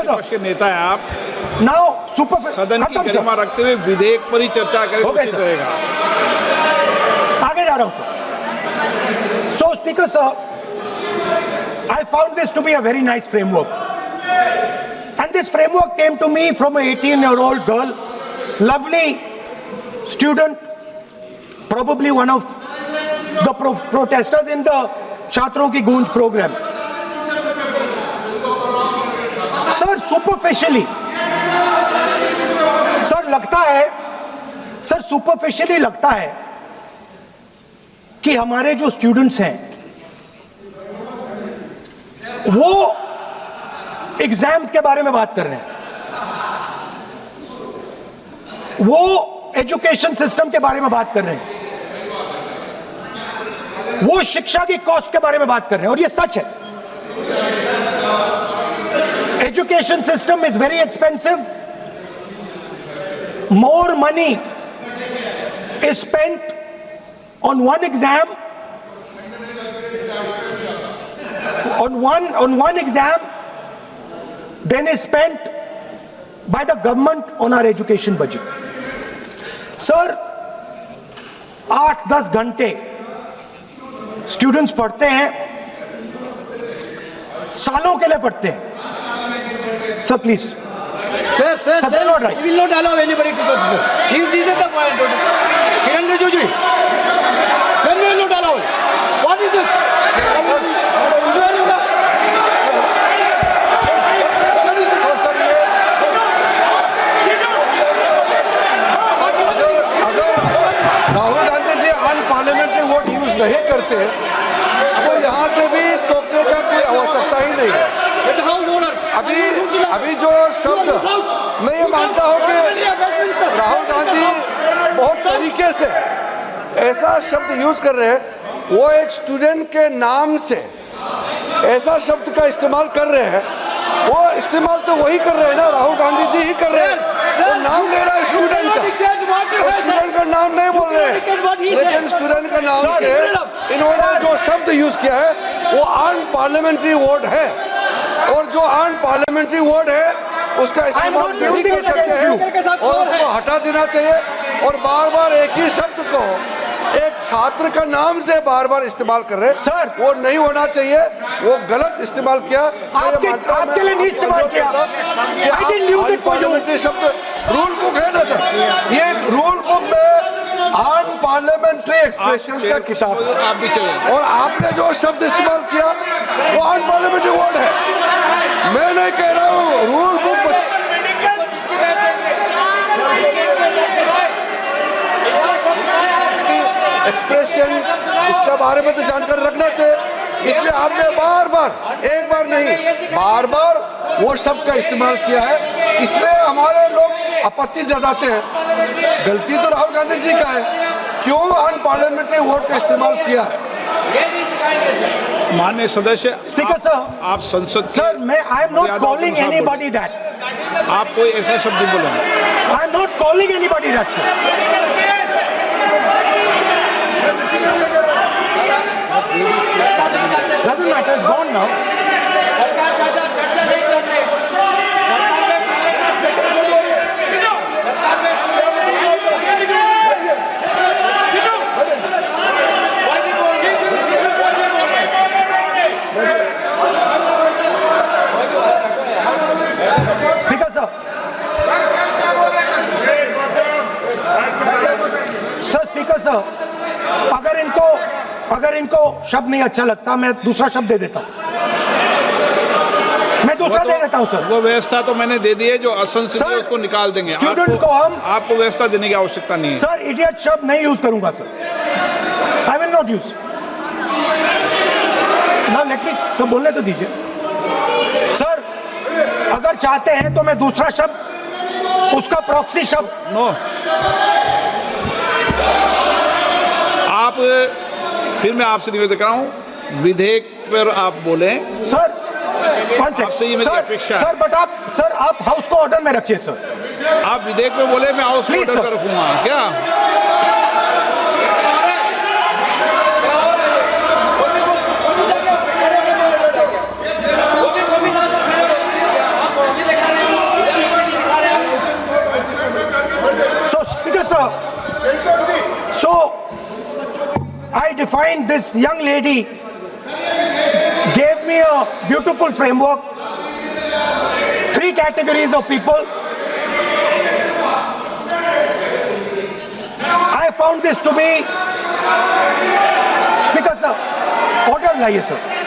विपक्ष के नेता है आप। नाउ सुपर सदन की गरिमा रखते हुए विधेयक पर ही चर्चा करें तो उचित रहेगा। आगे जा रहा हूं sir. So speaker sir, I found this to be a very nice framework, and this framework came to me from an 18-year-old girl, lovely student, probably one of the protesters in the छात्रों की गूंज programs. Sir, superficially, sir लगता है, sir superficially लगता है कि हमारे जो स्टूडेंट्स हैं वो एग्जाम्स के बारे में बात कर रहे हैं, वो एजुकेशन सिस्टम के बारे में बात कर रहे हैं, वो शिक्षा की कॉस्ट के बारे में बात कर रहे हैं, और ये सच है। Education system is very expensive, more money is spent on one exam, on one exam then is spent by the government on our education budget. Sir, 8-10 घंटे स्टूडेंट्स पढ़ते हैं, सालों के लिए पढ़ते हैं। Sir please sir, we will not allow anybody to talk. This is the point. Kiran Rijiju ji, then we will not allow. What is this? Rahul Gandhi ji unparliamentary word use नहीं करते तो यहाँ से भी टोकने का कोई आवश्यकता ही नहीं है। अभी जो शब्द मैं ये मानता हूँ कि राहुल गांधी बहुत तरीके से ऐसा शब्द यूज कर रहे हैं, वो एक स्टूडेंट के नाम से ऐसा शब्द का इस्तेमाल कर रहे हैं। वो इस्तेमाल तो वही कर रहे हैं ना, राहुल गांधी जी ही कर रहे हैं। वो नाम ले रहा है स्टूडेंट का, स्टूडेंट का नाम नहीं बोल रहे हैं, लेकिन स्टूडेंट का नाम से इन्होंने जो शब्द यूज किया है वो अनपार्लियामेंट्री वर्ड है, और जो अनपार्लियामेंट्री वर्ड है उसका इस्तेमाल नहीं कर सकते हैं और उसको हटा देना चाहिए। और बार बार एक ही शब्द को एक छात्र का नाम से बार बार इस्तेमाल कर रहे हैं सर, वो नहीं होना चाहिए, वो गलत इस्तेमाल किया। आपके लिए नहीं इस्तेमाल किया, पार्लियामेंट्री शब्द रूल बुक है ना सर, ये रूल बुक में अनपार्लियामेंट्री एक्सप्रेशंस का किताब है, आप भी चले, और आपने जो शब्द इस्तेमाल किया वो अनपार्लियामेंट्री वर्ड है। मैं नहीं कह रहा हूँ, रूल बुक एक्सप्रेशन इसके बारे में तो जानकारी रखना चाहिए, इसलिए आपने बार बार, एक बार नहीं बार बार वो शब्द का इस्तेमाल किया है, इसलिए हमारे लोग आपत्ति जताते हैं। गलती तो राहुल गांधी जी का है, क्यों अनपार्लियामेंट्री वर्ड का इस्तेमाल किया है। माननीय सदस्य स्पीकर सर, आप संसद सर मैं I am not calling anybody that, आप कोई ऐसा शब्द बोले, I am not calling anybody that sir. Doesn't matter, it's gone now. Speaker sir. Sir, Speaker sir, अगर इनको शब्द नहीं अच्छा लगता मैं दूसरा शब्द दे देता हूं, मैं दूसरा दे देता हूं सर। वो व्यवस्था तो मैंने दे दी है, जो असंसदीय उसको निकाल देंगे। स्टूडेंट को हम, आपको व्यवस्था देने की आवश्यकता नहीं है सर। इडियट शब्द नहीं यूज करूंगा sir, I will not use. ना लेट मी सर बोलने तो दीजिए सर, अगर चाहते हैं तो मैं दूसरा शब्द, उसका प्रॉक्सी शब्द। नो, आप फिर मैं आपसे निवेदन कर रहा हूं, विधेयक पर आप बोले सर। आपसे ये मेरी अपेक्षा है सर, बट आप हाउस को ऑर्डर में रखिए सर। आप विधेयक पे बोले, मैं हाउस को ऑर्डर रखूंगा क्या? defined, this young lady gave me a beautiful framework. 3 categories of people. I found this to be, Speaker sir, order लाइए sir.